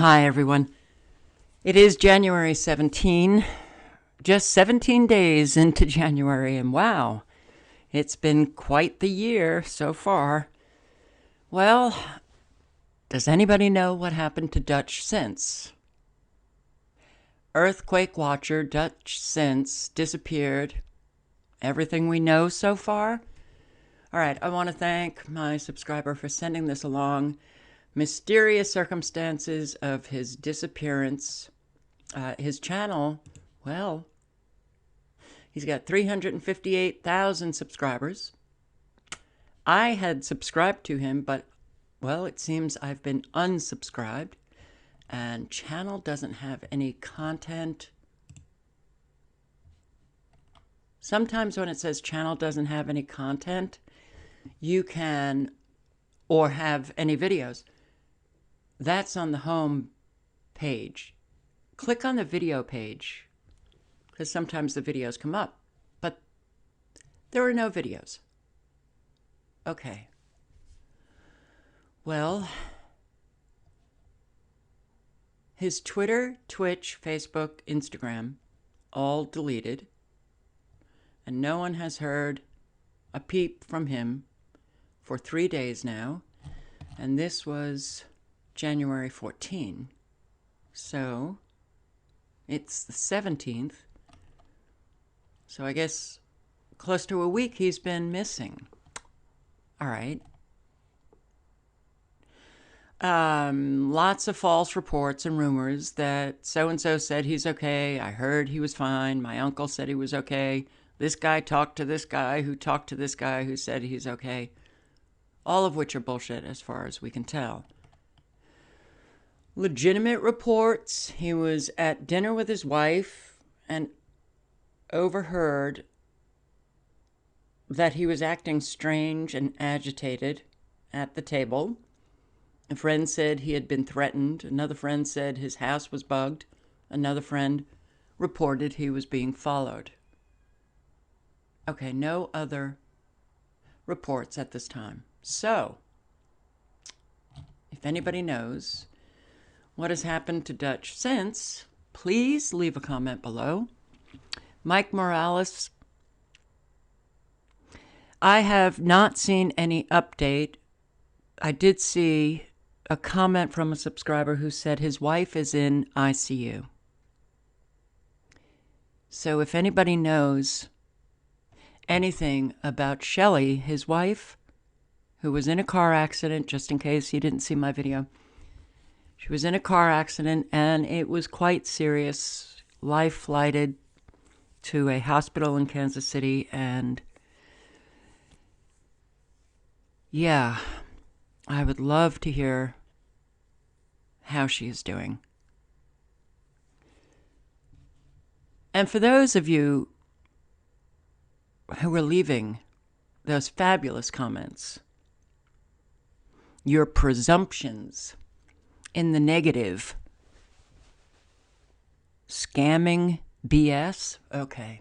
Hi, everyone. It is January 17, just 17 days into January, and wow, it's been quite the year so far. Well, does anybody know what happened to Dutchsinse? Earthquake watcher Dutchsinse disappeared. Everything we know so far? All right, I want to thank my subscriber for sending this along. Mysterious circumstances of his disappearance. His channel, well, he's got 358,000 subscribers. I had subscribed to him, but, well, it seems I've been unsubscribed. And channel doesn't have any content. Sometimes when it says channel doesn't have any content, you can, or have any videos. That's on the home page. Click on the video page, because sometimes the videos come up, but there are no videos. Okay. Well, his Twitter, Twitch, Facebook, Instagram, all deleted, and no one has heard a peep from him for 3 days now, and this was January 14. So it's the 17th. So I guess close to a week he's been missing. All right. Lots of false reports and rumors that so-and-so said he's okay. I heard he was fine. My uncle said he was okay. This guy talked to this guy who talked to this guy who said he's okay. All of which are bullshit as far as we can tell. Legitimate reports. He was at dinner with his wife and overheard that he was acting strange and agitated at the table. A friend said he had been threatened. Another friend said his house was bugged. Another friend reported he was being followed. Okay, no other reports at this time. So, if anybody knows what has happened to Dutchsinse, please leave a comment below. Mike Morales, I have not seen any update. I did see a comment from a subscriber who said his wife is in ICU. So if anybody knows anything about Shelley, his wife, who was in a car accident, just in case you didn't see my video, she was in a car accident and it was quite serious, life flighted to a hospital in Kansas City, and yeah, I would love to hear how she is doing. And for those of you who are leaving those fabulous comments, your presumptions in the negative, scamming BS, okay.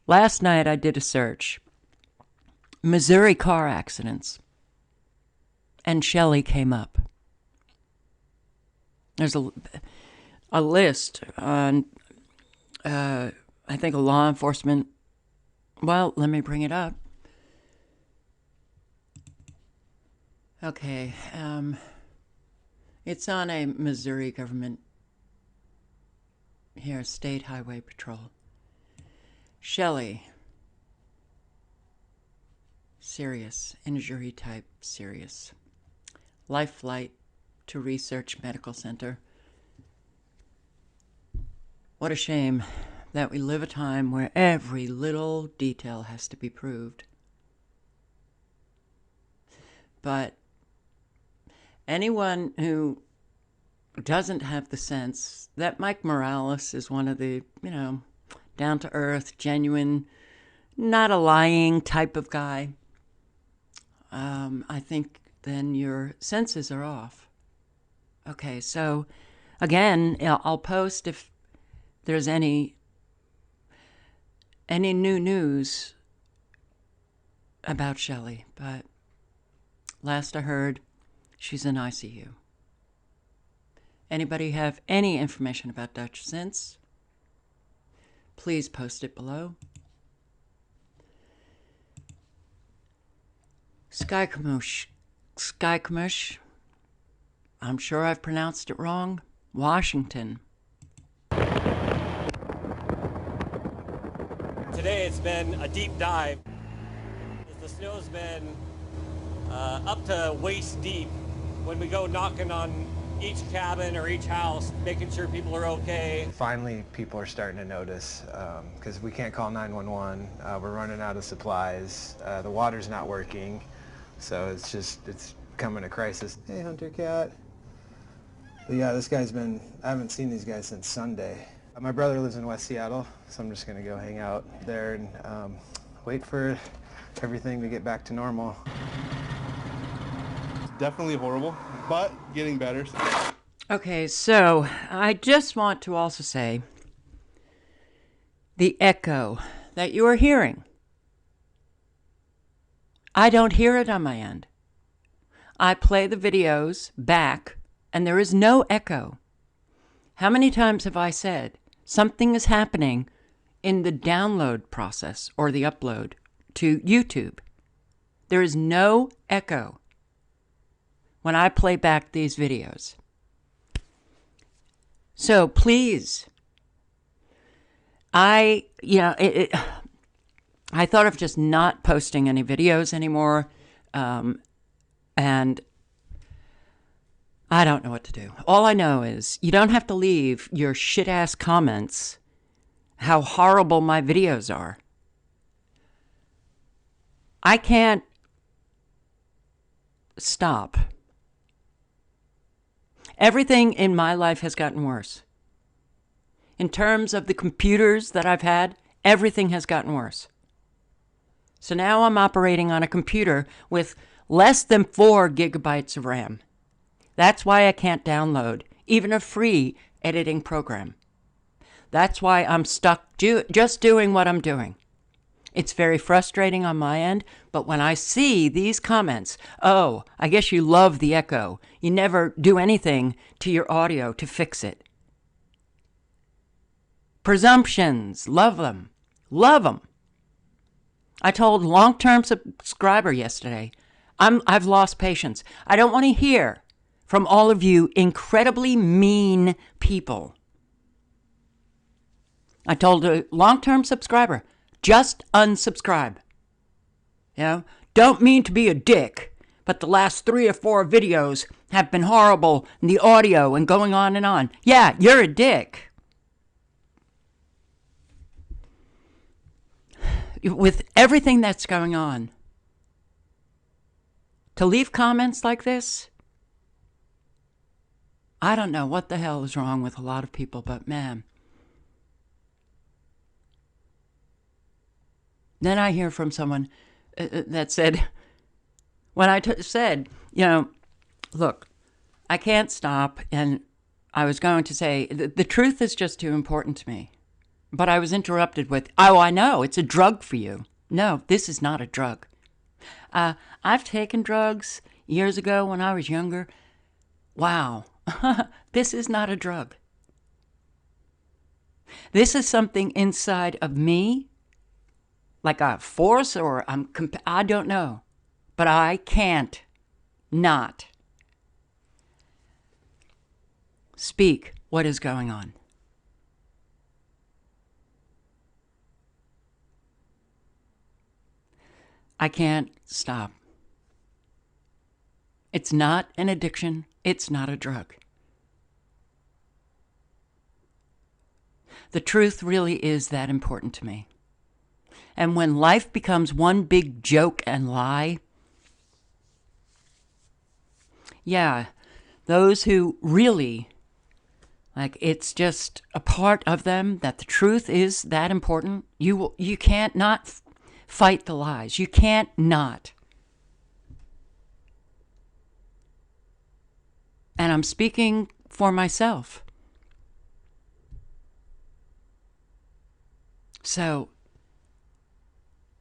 Last night I did a search. Missouri car accidents. And Shelley came up. There's a list on, I think, a law enforcement. Well, let me bring it up. Okay. It's on a Missouri government here, State Highway Patrol. Shelley. Serious. Injury type serious. Life flight to Research Medical Center. What a shame that we live a time where every little detail has to be proved. But anyone who doesn't have the sense that Mike Morales is one of the, down-to-earth, genuine, not a lying type of guy, I think then your senses are off. Okay, so again, I'll post if there's any new news about Shelley, but last I heard, she's in ICU. Anybody have any information about Dutchsinse? Please post it below. Skykamush. I'm sure I've pronounced it wrong. Washington. Today it's been a deep dive. The snow's been up to waist deep. When we go knocking on each cabin or each house, making sure people are okay. Finally, people are starting to notice because we can't call 911. We're running out of supplies. The water's not working, so it's becoming a crisis. Hey, Hunter Cat. But yeah, I haven't seen these guys since Sunday. My brother lives in West Seattle, so I'm just gonna go hang out there and wait for everything to get back to normal. Definitely horrible, but getting better. Okay, so I just want to also say the echo that you are hearing. I don't hear it on my end. I play the videos back and there is no echo. How many times have I said something is happening in the download process or the upload to YouTube? There is no echo when I play back these videos. So please, I thought of just not posting any videos anymore, and I don't know what to do. All I know is you don't have to leave your shit-ass comments how horrible my videos are. I can't stop. Everything in my life has gotten worse. In terms of the computers that I've had, everything has gotten worse. So now I'm operating on a computer with less than 4 gigabytes of RAM. That's why I can't download even a free editing program. That's why I'm stuck just doing what I'm doing. It's very frustrating on my end, but when I see these comments, oh, I guess you love the echo. You never do anything to your audio to fix it. Presumptions, love them. Love them. I told long-term subscriber yesterday, I've lost patience. I don't want to hear from all of you incredibly mean people. I told a long-term subscriber, just unsubscribe. You know, don't mean to be a dick, but the last 3 or 4 videos have been horrible, and the audio and going on and on. Yeah, you're a dick. With everything that's going on, to leave comments like this, I don't know what the hell is wrong with a lot of people, but man. Then I hear from someone that said, when I said, you know, look, I can't stop, and I was going to say, the truth is just too important to me. But I was interrupted with, oh, I know, it's a drug for you. No, this is not a drug. I've taken drugs years ago when I was younger. Wow, this is not a drug. This is something inside of me, like a force, or I don't know. But I can't not speak what is going on. I can't stop. It's not an addiction. It's not a drug. The truth really is that important to me. And when life becomes one big joke and lie, yeah, those who really, like, it's just a part of them that the truth is that important, you can't not fight the lies. You can't not. And I'm speaking for myself. So,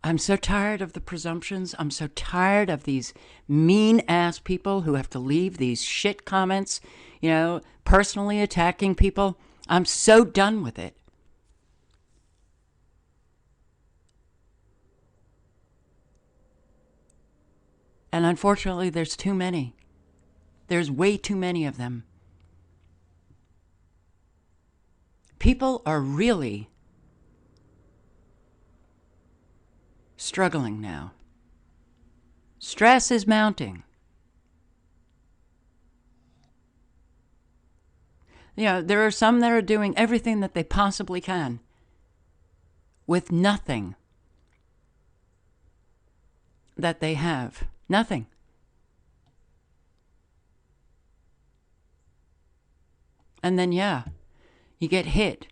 I'm so tired of the presumptions. I'm so tired of these mean-ass people who have to leave these shit comments, personally attacking people. I'm so done with it. And unfortunately, there's too many. There's way too many of them. People are really struggling now. Stress is mounting. There are some that are doing everything that they possibly can with nothing that they have. Nothing. And then, you get hit.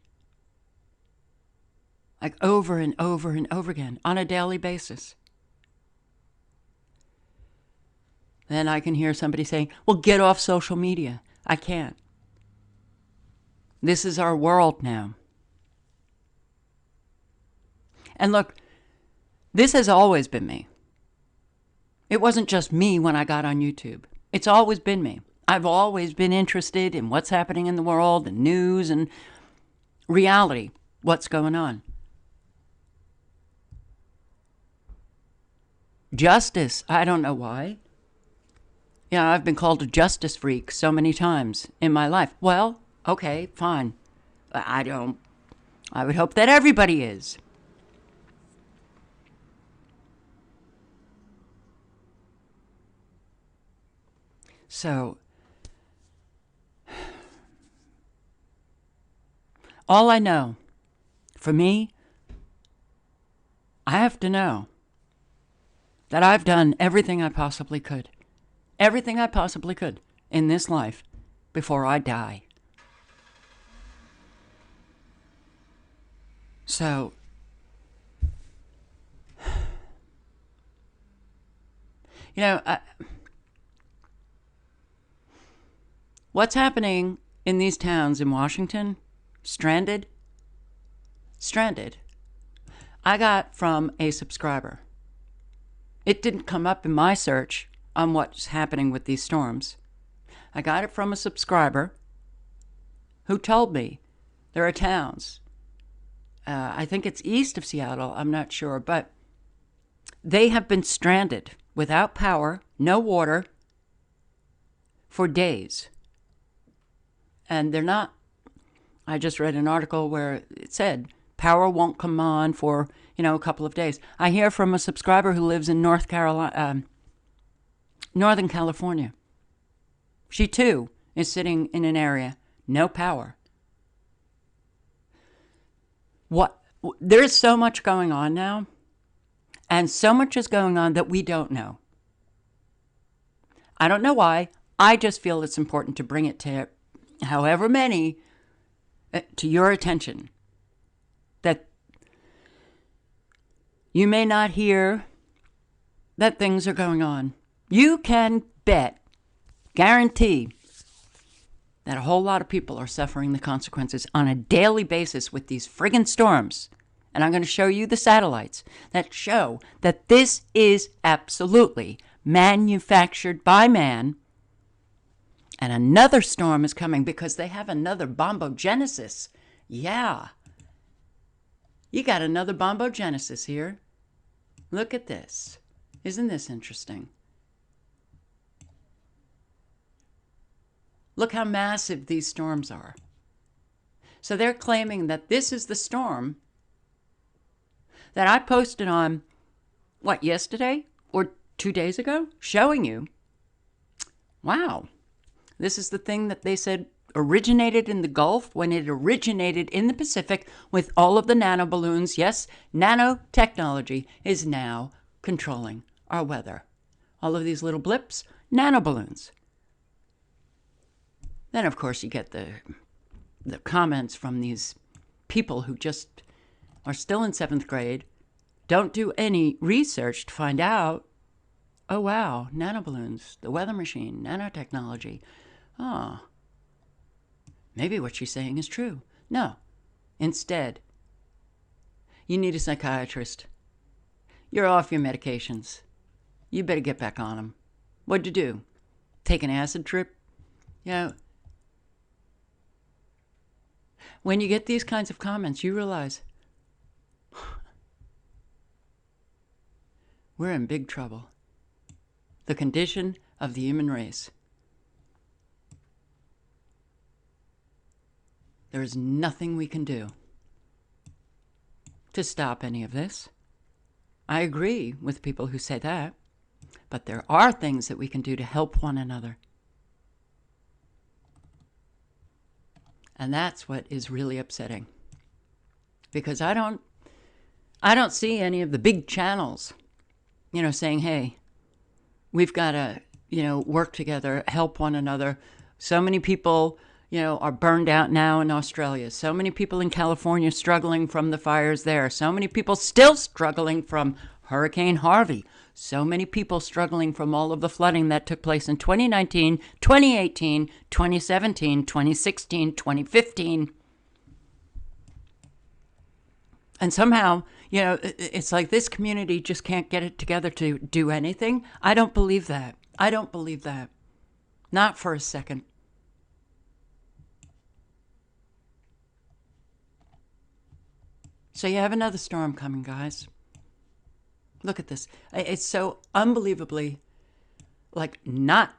Like over and over and over again on a daily basis. Then I can hear somebody saying, well, get off social media. I can't. This is our world now. And look, this has always been me. It wasn't just me when I got on YouTube. It's always been me. I've always been interested in what's happening in the world, and news and reality, what's going on. Justice, I don't know why. I've been called a justice freak so many times in my life. Well, okay, fine. I would hope that everybody is. So, all I know, for me, I have to know that I've done everything I possibly could. Everything I possibly could in this life before I die. So, what's happening in these towns in Washington, stranded, I got from a subscriber. It didn't come up in my search on what's happening with these storms. I got it from a subscriber who told me there are towns, I think it's east of Seattle, I'm not sure, but they have been stranded without power, no water, for days. And they're not, I just read an article where it said power won't come on for, a couple of days. I hear from a subscriber who lives in Northern California. She too is sitting in an area, no power. There's so much going on now, and so much is going on that we don't know. I don't know why. I just feel it's important to bring it to however many to your attention, that you may not hear that things are going on. You can bet, guarantee, that a whole lot of people are suffering the consequences on a daily basis with these friggin' storms. And I'm going to show you the satellites that show that this is absolutely manufactured by man. And another storm is coming because they have another bombogenesis. Yeah. You got another bombogenesis here. Look at this. Isn't this interesting? Look how massive these storms are. So they're claiming that this is the storm that I posted on, yesterday or 2 days ago? Showing you. Wow. This is the thing that they said originated in the Gulf when it originated in the Pacific with all of the nanoballoons. Yes, nanotechnology is now controlling our weather. All of these little blips, nanoballoons. Then, of course, you get the comments from these people who just are still in 7th grade, don't do any research to find out, oh, wow, nanoballoons, the weather machine, nanotechnology. Oh, maybe what she's saying is true. No. Instead, you need a psychiatrist. You're off your medications. You better get back on them. What'd you do? Take an acid trip? You know, when you get these kinds of comments, you realize we're in big trouble. The condition of the human race. There is nothing we can do to stop any of this. I agree with people who say that, but there are things that we can do to help one another. And that's what is really upsetting. Because I don't see any of the big channels, saying, hey, we've got to, work together, help one another. So many people, are burned out now in Australia. So many people in California struggling from the fires there. So many people still struggling from Hurricane Harvey. So many people struggling from all of the flooding that took place in 2019, 2018, 2017, 2016, 2015. And somehow, it's like this community just can't get it together to do anything. I don't believe that. I don't believe that. Not for a second. So you have another storm coming, guys. Look at this. It's so unbelievably, not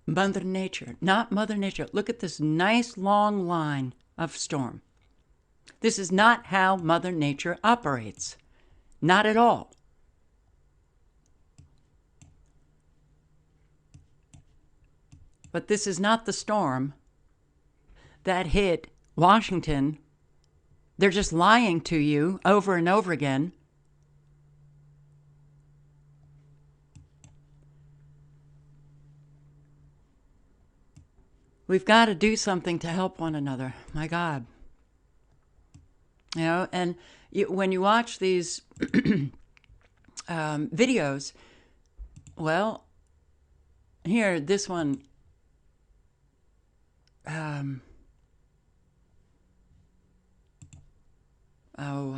Mother Nature. Not Mother Nature. Look at this nice long line of storm. This is not how Mother Nature operates. Not at all. But this is not the storm that hit Washington. They're just lying to you over and over again. We've got to do something to help one another. My God. And when you watch these videos, well, here, this one,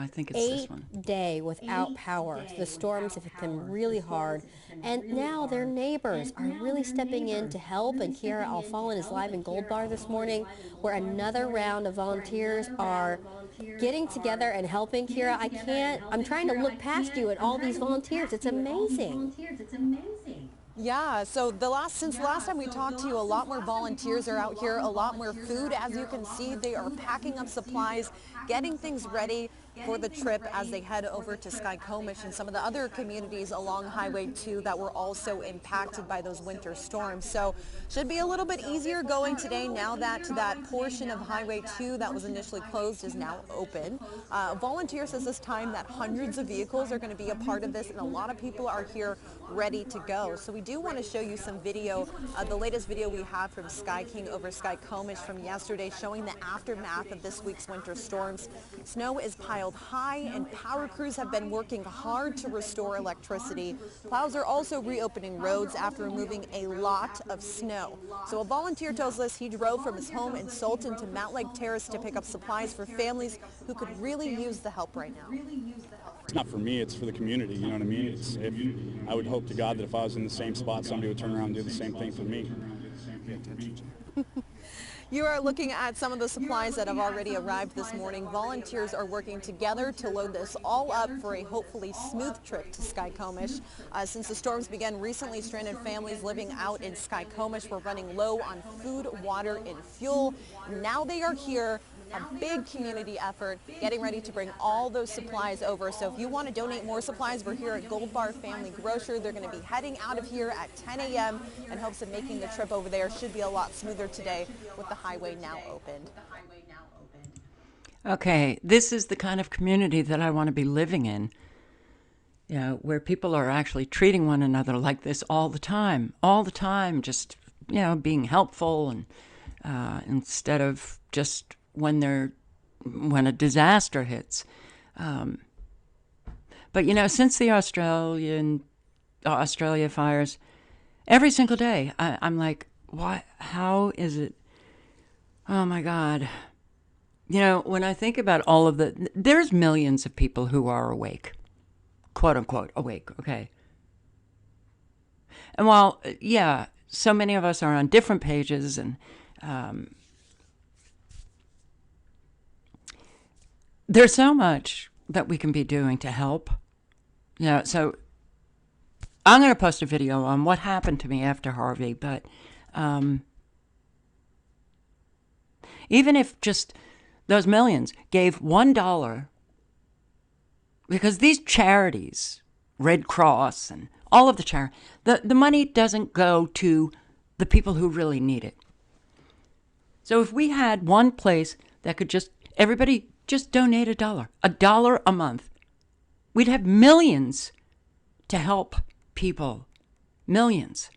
I think it's this one. 8-day without power. The storms have hit them really hard. And now their neighbors are really stepping in to help. And Kiara Alfallen is live in Gold Bar this morning, where another round of volunteers are getting together and helping. Kiara, I'm trying to look past you at all these volunteers. It's amazing. Yeah, so since the last time we talked to you, a lot more volunteers are out here, a lot more food. As you can see, they are packing up supplies, getting things ready for the trip as they head over to Skykomish and some of the other communities along Highway 2 that were also impacted by those winter storms. So should be a little bit easier going today now that that portion of Highway 2 that was initially closed is now open. Volunteer says this time that hundreds of vehicles are going to be a part of this, and a lot of people are here ready to go. So we do want to show you some video, the latest video we have from Sky King over Skykomish from yesterday, showing the aftermath of this week's winter storms. Snow is piled high and power crews have been working hard to restore electricity. Plows are also reopening roads after removing a lot of snow. So a volunteer tells us he drove from his home in Sultan to Mount Lake Terrace to pick up supplies for families who could really use the help right now. It's not for me, it's for the community, you know what I mean? I would hope to God that if I was in the same spot, somebody would turn around and do the same thing for me. You are looking at some of the supplies that have already arrived this morning. Volunteers are working together to load this all up for a hopefully smooth trip to Skykomish. Since the storms began recently, stranded families living out in Skykomish were running low on food, water, and fuel. Now they are here. A big community effort getting ready to bring all those supplies over. So if you want to donate more supplies, we're here at Gold Bar Family Grocer. They're going to be heading out of here at 10 a.m. in hopes of making the trip over there. Should be a lot smoother today with the highway now opened. Okay, this is the kind of community that I want to be living in. Where people are actually treating one another like this all the time, just, being helpful and instead of just when a disaster hits. But since the Australia fires, every single day I'm like, why? How is it? Oh my God! When I think about all of there's millions of people who are awake. quote unquote, awake, okay? And while, yeah, so many of us are on different pages, and there's so much that we can be doing to help. Yeah, so I'm going to post a video on what happened to me after Harvey, but even if just those millions gave $1, because these charities, Red Cross and all of the charity, the money doesn't go to the people who really need it. So if we had one place that could everybody just donate $1 a month, we'd have millions to help people. Millions.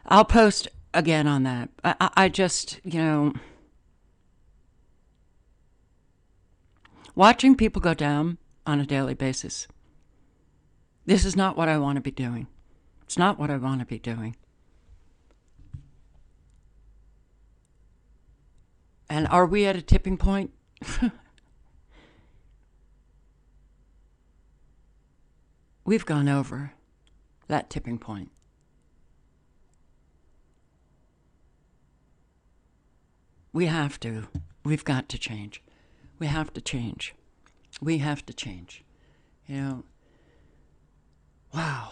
I'll post again on that. I just, watching people go down on a daily basis. This is not what I want to be doing. It's not what I want to be doing. And are we at a tipping point? We've gone over that tipping point. We have to. We've got to change. We have to change. We have to change. Wow.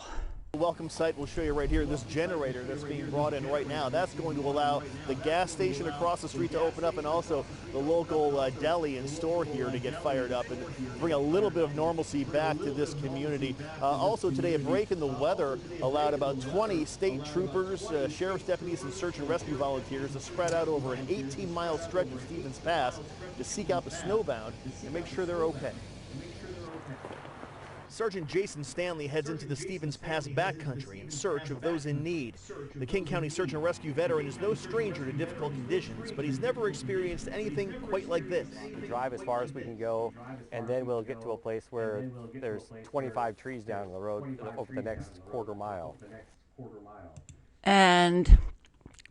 The welcome site we'll show you right here, this generator that's being brought in right now. That's going to allow the gas station across the street to open up, and also the local deli and store here to get fired up and bring a little bit of normalcy back to this community. Also today, a break in the weather allowed about 20 state troopers, sheriff's deputies, and search and rescue volunteers to spread out over an 18-mile stretch of Stevens Pass to seek out the snowbound and make sure they're okay. Sergeant Jason Stanley heads into the Stevens Pass backcountry in search of those in need. The King County Search and Rescue veteran is no stranger to difficult conditions, but he's never experienced anything quite like this. We drive as far as we can go, and then we'll get to a place where there's 25 trees down the road over the next quarter mile. And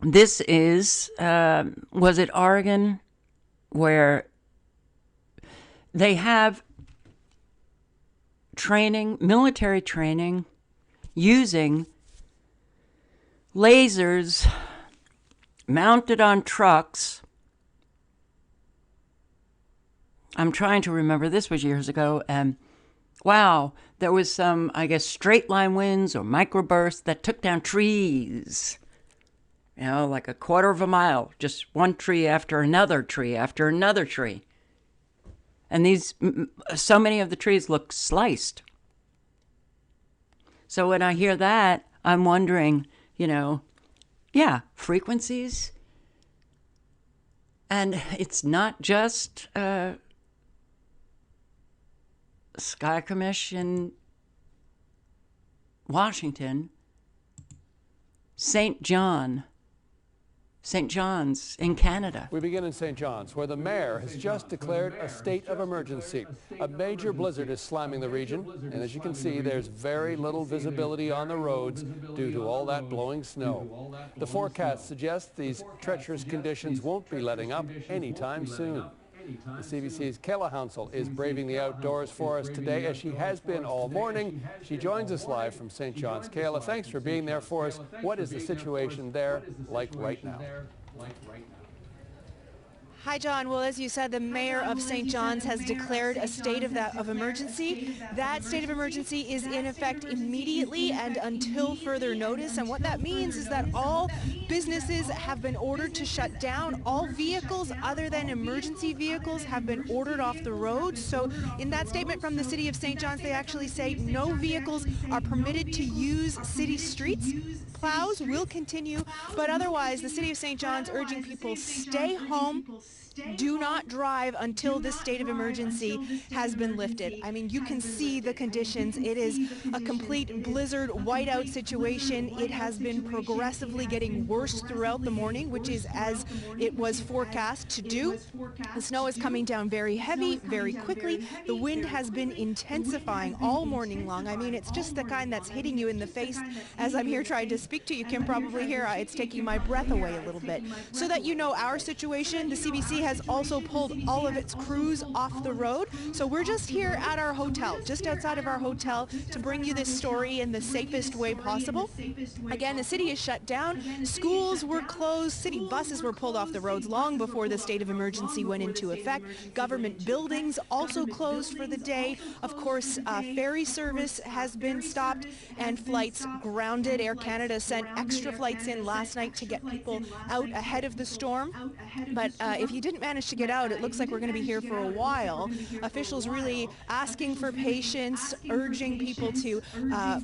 this is, was it Oregon, where they have training, military training, using lasers mounted on trucks. I'm trying to remember, this was years ago, and wow, there was some, I guess, straight line winds or microbursts that took down trees. Like a quarter of a mile, just one tree after another tree after another tree. And so many of the trees look sliced. So when I hear that, I'm wondering, frequencies. And it's not just Sky Commission, Washington, St. John's in Canada. We begin in St. John's, where the mayor has just declared a state of emergency. A major blizzard is slamming the region, and as you can see, there's very little visibility on the roads due to all that blowing snow. The forecast suggests these treacherous conditions won't be letting up anytime soon. The CBC's Kayla Hounsel is braving the outdoors for us today, as she has been all morning. She joins us live from St. John's. Kayla, thanks for being there for us. What is the situation there like right now? Hi, John. Well, as you said, the mayor of St. John's has declared a state of emergency. That state of emergency is in effect immediately and until further notice. And what that means is that all businesses have been ordered to shut down. All vehicles other than emergency vehicles have been ordered off the road. So in that statement from the city of St. John's, they actually say no vehicles are permitted to use city streets. Plows will continue, but otherwise the city of St. John's urging people stay home, do not drive until this state of emergency has been lifted. I mean, you can see the conditions. It is a complete blizzard whiteout situation. It has been progressively getting worse throughout the morning, which is as it was forecast to do. The snow is coming down very heavy, very quickly. The wind has been intensifying all morning long. I mean, it's just the kind that's hitting you in the face as I'm here trying to speak to you. You can probably hear it's taking my breath away a little bit. So that you know our situation, the CBC has also pulled all of its crews off the road. So we're just here at our hotel, just outside of our hotel, to bring you this story in the safest way possible. Again, the city is shut down. Schools were closed. City buses were pulled off the roads long before the state of emergency went into effect. Government buildings also closed for the day. Of course, ferry service has been stopped and flights grounded. Air Canada sent extra flights in last night to get people out ahead of the storm. But if you didn't manage to get out, it looks like we're going to be here for a while. Officials really asking for patience, urging people to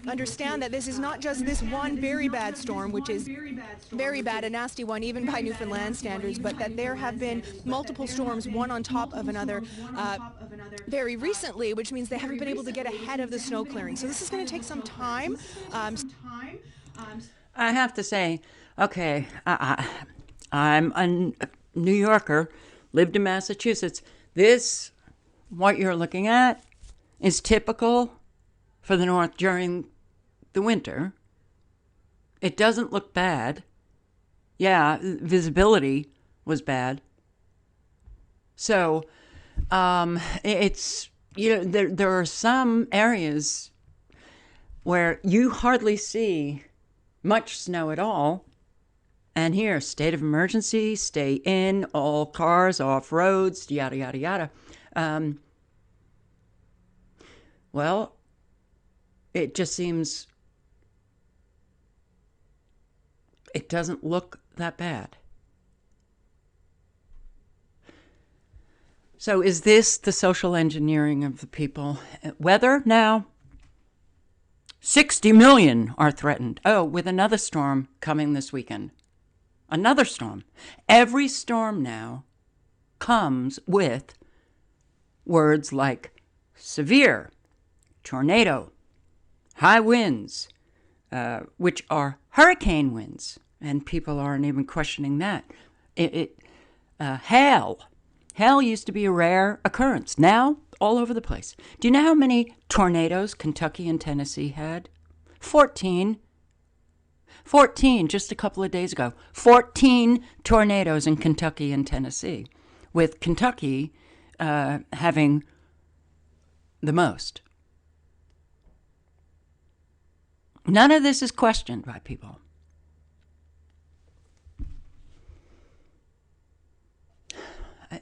understand that this is not just this one very bad storm, which is very bad, a nasty one, even by Newfoundland standards, but that there have been multiple storms, one on top of another, very recently, which means they haven't been able to get ahead of the snow clearing. So this is going to take some time. I have to say, okay, I'm a New Yorker, lived in Massachusetts. This, what you're looking at, is typical for the North during the winter. It doesn't look bad. Yeah, visibility was bad. So, it's, you know, there are some areas where you hardly see much snow at all. And here, state of emergency, stay in, all cars off roads, yada, yada, yada. Well, it just seems it doesn't look that bad. So is this the social engineering of the people? Weather now? 60 million are threatened. Oh, with another storm coming this weekend. Another storm. Every storm now comes with words like severe, tornado, high winds, which are hurricane winds, and people aren't even questioning that. Hail. Hail used to be a rare occurrence. Now, all over the place. Do you know how many tornadoes Kentucky and Tennessee had? 14. 14 just a couple of days ago. 14 tornadoes in Kentucky and Tennessee, with Kentucky having the most. None of this is questioned by people.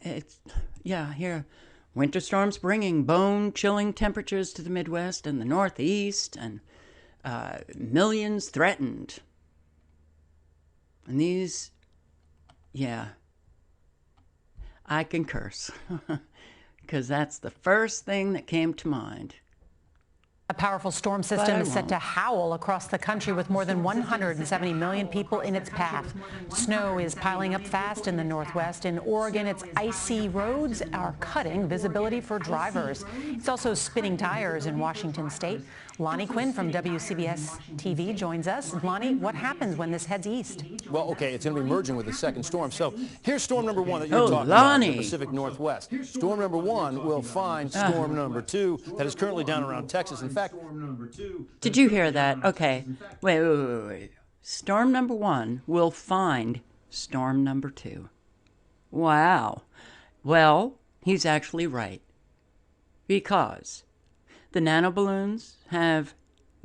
It's, yeah, here, winter storms bringing bone-chilling temperatures to the Midwest and the Northeast, and millions threatened. And these, yeah, I can curse, because that's the first thing that came to mind. A powerful storm system is set to howl across the country with more than 170 million people in its path. Snow is piling up fast in the Northwest. In Oregon, its icy roads are cutting visibility for drivers. It's also spinning tires in Washington state. Lonnie Quinn from WCBS TV joins us. Lonnie, what happens when this heads east? Well, okay, it's going to be merging with the second storm. So here's storm number one that you're talking about in the Pacific Northwest. Storm number one will find storm number two that is currently down around Texas. In fact, did you hear that? Okay. Wait. Storm number one will find storm number two. Wow. Well, he's actually right. Because the nanoballoons have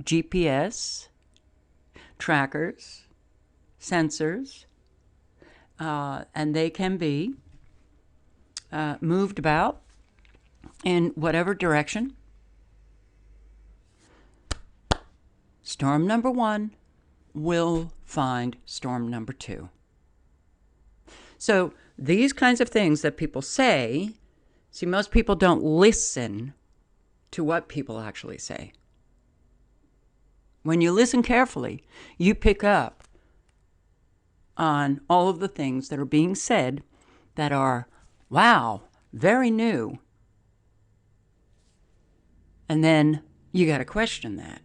GPS, trackers, sensors, and they can be moved about in whatever direction. Storm number one will find storm number two. So these kinds of things that people say, see, most people don't listen to what people actually say. When you listen carefully, you pick up on all of the things that are being said that are Wow, very new. And then you got to question that.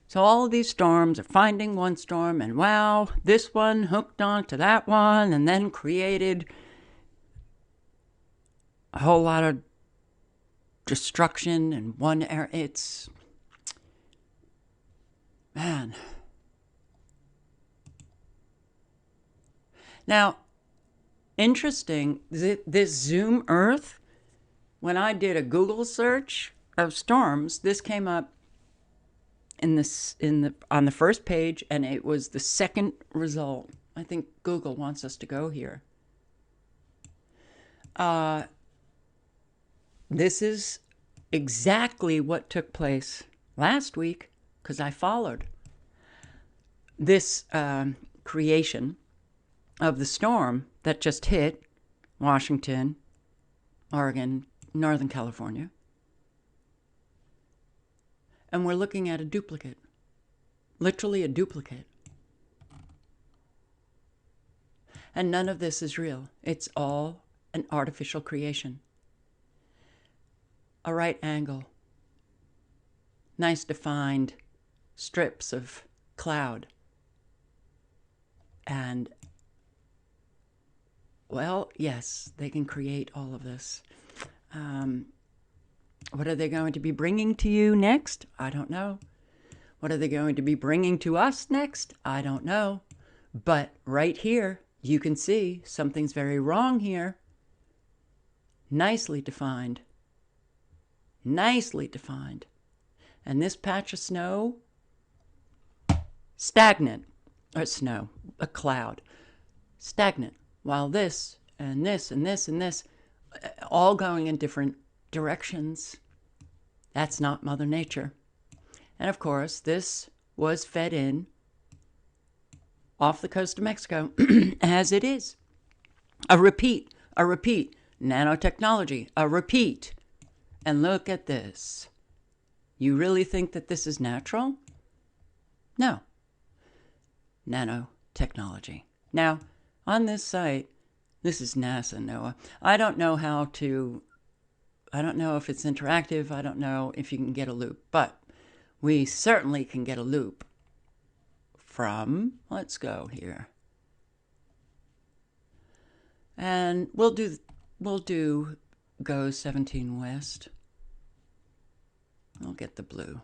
So all of these storms are finding one storm, and wow, this one hooked onto that one, and then created a whole lot of destruction in one area. It's, man. Now, interesting, this Zoom Earth, when I did a Google search of storms, this came up on the first page, and it was the second result. I think Google wants us to go here. This is exactly what took place last week, because I followed this creation of the storm that just hit Washington, Oregon, Northern California. And we're looking at a duplicate, literally a duplicate. And none of this is real. It's all an artificial creation. A right angle, nice defined strips of cloud. And, well, yes, they can create all of this. What are they going to be bringing to you next? I don't know. What are they going to be bringing to us next? I don't know. But right here, you can see something's very wrong here. Nicely defined. Nicely defined. And this patch of snow, stagnant. Or snow, a cloud. Stagnant. While this, and this, and this, and this, all going in different directions. That's not Mother Nature. And of course, this was fed in off the coast of Mexico, as it is. A repeat, nanotechnology, a repeat. And look at this. You really think that this is natural? No. Nanotechnology. Now, on this site, this is NASA, NOAA. I don't know if it's interactive. I don't know if you can get a loop, but we certainly can get a loop from, let's go here. And we'll do go 17 west. I'll get the blue.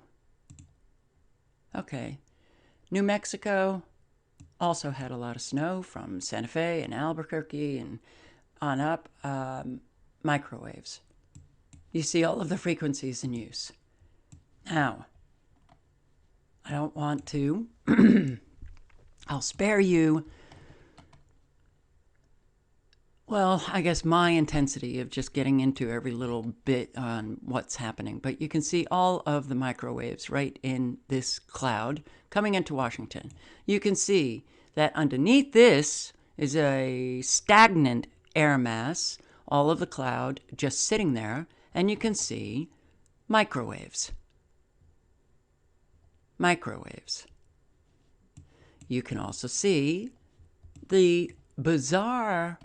Okay. New Mexico also had a lot of snow from Santa Fe and Albuquerque and on up. Microwaves. You see all of the frequencies in use. Now, I don't want to. I'll spare you, well, I guess my intensity of just getting into every little bit on what's happening. But you can see all of the microwaves right in this cloud coming into Washington. You can see that underneath this is a stagnant air mass, all of the cloud just sitting there. And you can see microwaves. Microwaves. You can also see the bizarre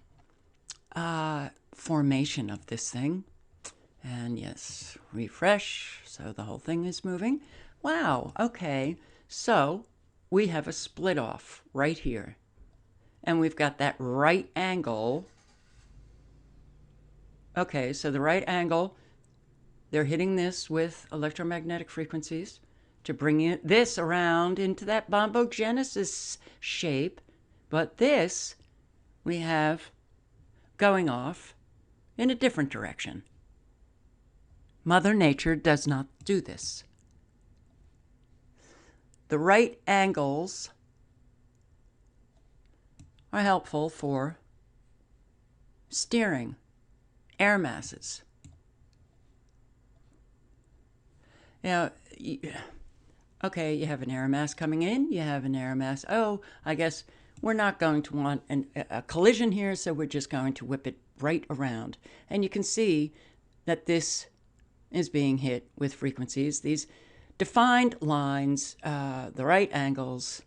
formation of this thing. And yes, refresh. So the whole thing is moving. Wow. Okay. So we have a split off right here. And we've got that right angle. Okay, so the right angle, they're hitting this with electromagnetic frequencies to bring this around into that bombogenesis shape. But this, we have going off in a different direction. Mother Nature does not do this. The right angles are helpful for steering air masses. Now, okay, you have an air mass coming in, you have an air mass. Oh, I guess we're not going to want a collision here, so we're just going to whip it right around. And you can see that this is being hit with frequencies. These defined lines, the right angles,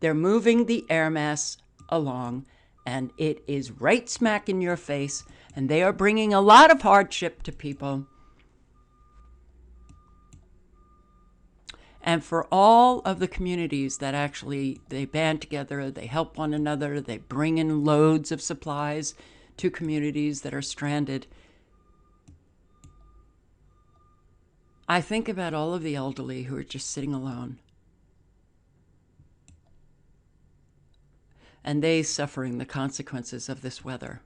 they're moving the air mass along, and it is right smack in your face, and they are bringing a lot of hardship to people. And for all of the communities that actually, they band together, they help one another, they bring in loads of supplies to communities that are stranded. I think about all of the elderly who are just sitting alone. And they suffering the consequences of this weather.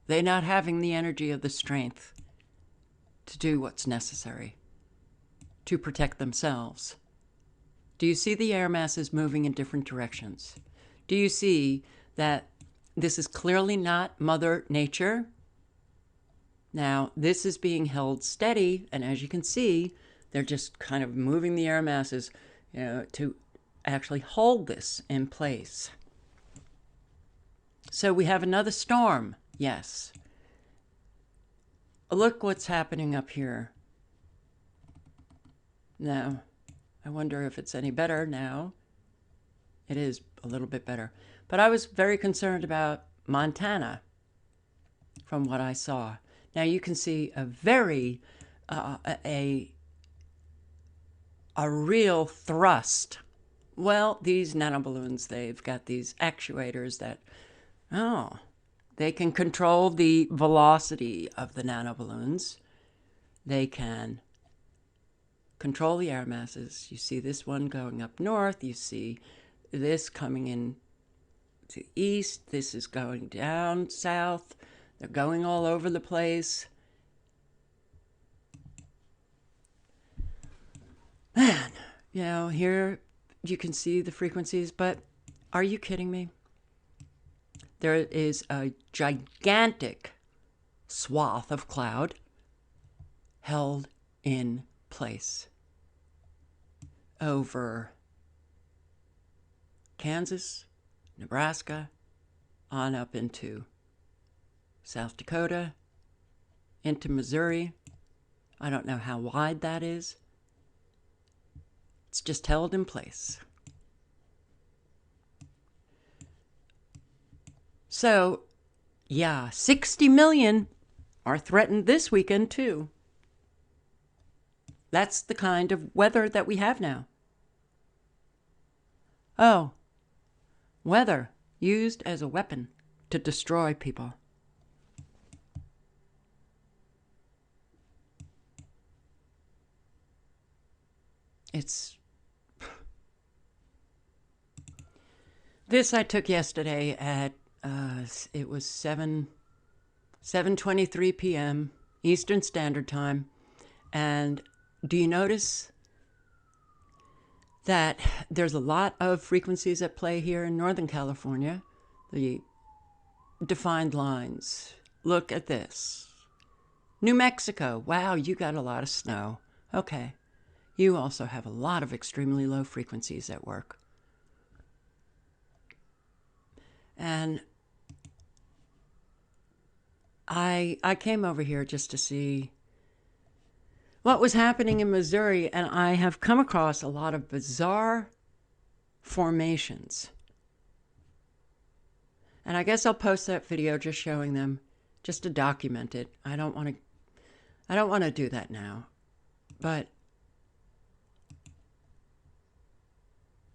They not having the energy or the strength to do what's necessary to protect themselves. Do you see the air masses moving in different directions? Do you see that this is clearly not Mother Nature? Now, this is being held steady, and as you can see, they're just kind of moving the air masses, to actually hold this in place. So we have another storm, yes. Look what's happening up here. Now, I wonder if it's any better now. It is a little bit better. But I was very concerned about Montana from what I saw. Now you can see a very, a real thrust. Well, these nanoballoons, they've got these actuators that, they can control the velocity of the nanoballoons. They can control the air masses. You see this one going up north. You see this coming in to east. This is going down south. They're going all over the place. Man, here you can see the frequencies, but are you kidding me? There is a gigantic swath of cloud held in place over Kansas, Nebraska, on up into South Dakota, into Missouri. I don't know how wide that is. It's just held in place. So, yeah, 60 million are threatened this weekend, too. That's the kind of weather that we have now. Oh, weather used as a weapon to destroy people. This I took yesterday at it was 7:23 p.m. Eastern Standard Time. And do you notice that there's a lot of frequencies at play here in Northern California? The defined lines. Look at this. New Mexico. Wow, you got a lot of snow. Okay. You also have a lot of extremely low frequencies at work. And I came over here just to see what was happening in Missouri, and I have come across a lot of bizarre formations. And I guess I'll post that video just showing them, just to document it. I don't want to do that now. But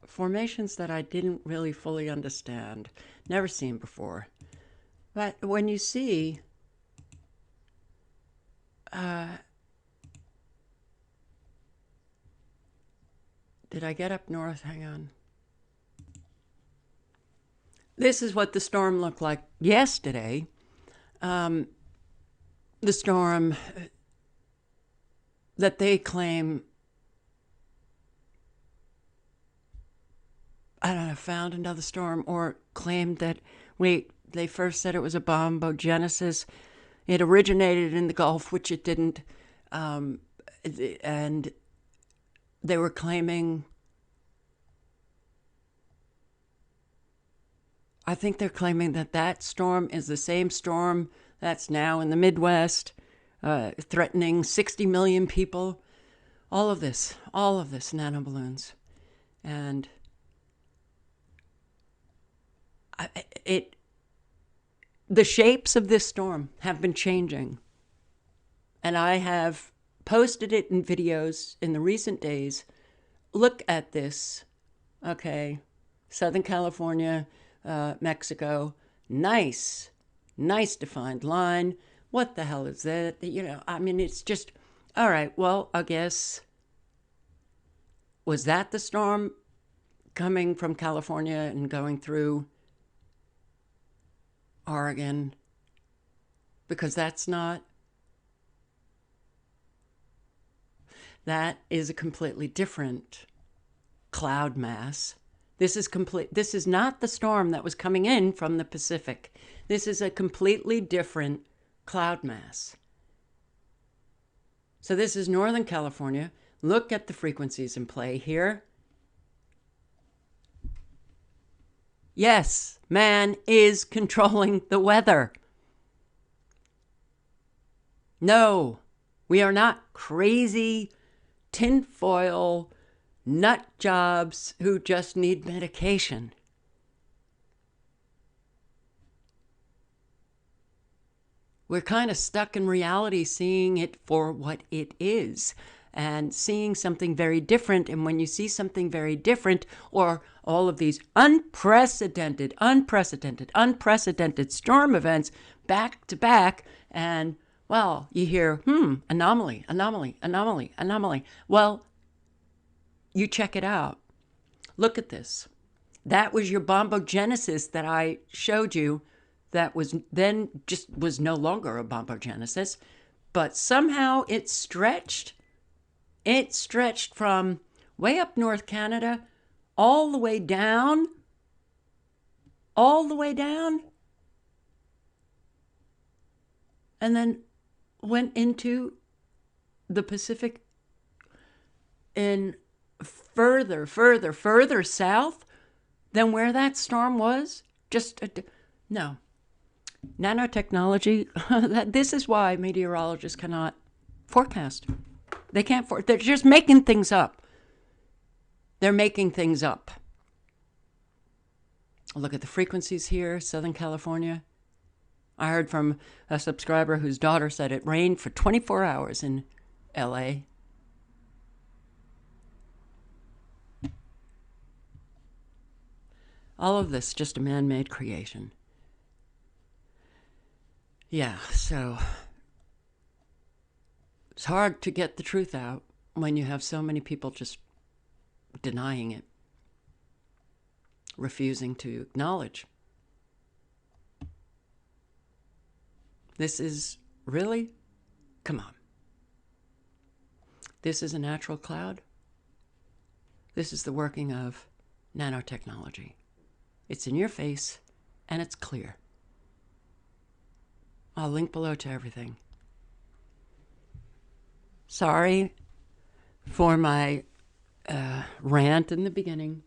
formations that I didn't really fully understand, never seen before. But when you see did I get up north? Hang on. This is what the storm looked like yesterday. The storm that they claim, I don't know, found another storm, or claimed that, they first said it was a bombogenesis. It originated in the Gulf, which it didn't. And they were claiming, I think they're claiming that storm is the same storm that's now in the Midwest, threatening 60 million people. All of this nanoballoons. And the shapes of this storm have been changing. And I have posted it in videos in the recent days. Look at this. Okay. Southern California, Mexico. Nice defined line. What the hell is that? I mean, it's just, all right, well, I guess, was that the storm coming from California and going through Oregon? Because that is a completely different cloud mass. This is not the storm that was coming in from the Pacific. This is a completely different cloud mass. So this is Northern California. Look at the frequencies in play here. Yes, man is controlling the weather. No, we are not crazy tinfoil nut jobs who just need medication. We're kind of stuck in reality, seeing it for what it is and seeing something very different. And when you see something very different, or all of these unprecedented storm events back to back, and well, you hear, anomaly. Well, you check it out. Look at this. That was your bombogenesis that I showed you. That was then just was no longer a bombogenesis, but somehow it stretched. It stretched from way up North Canada all the way down, and then went into the Pacific in further south than where that storm was. No. Nanotechnology, this is why meteorologists cannot forecast. They can't they're just making things up. They're making things up. Look at the frequencies here, Southern California. I heard from a subscriber whose daughter said it rained for 24 hours in LA. All of this just a man-made creation. Yeah, so it's hard to get the truth out when you have so many people just denying it, refusing to acknowledge. This is really, come on. This is a natural cloud. This is the working of nanotechnology. It's in your face and it's clear. I'll link below to everything. Sorry for my rant in the beginning.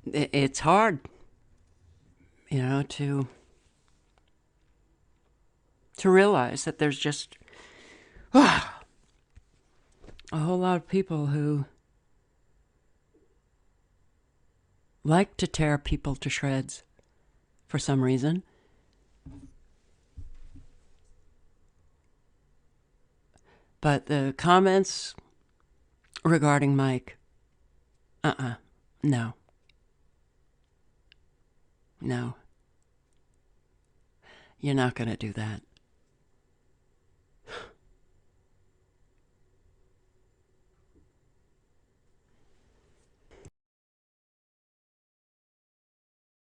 It's hard, to realize that there's just a whole lot of people who like to tear people to shreds for some reason. But the comments regarding Mike, no. No. You're not going to do that.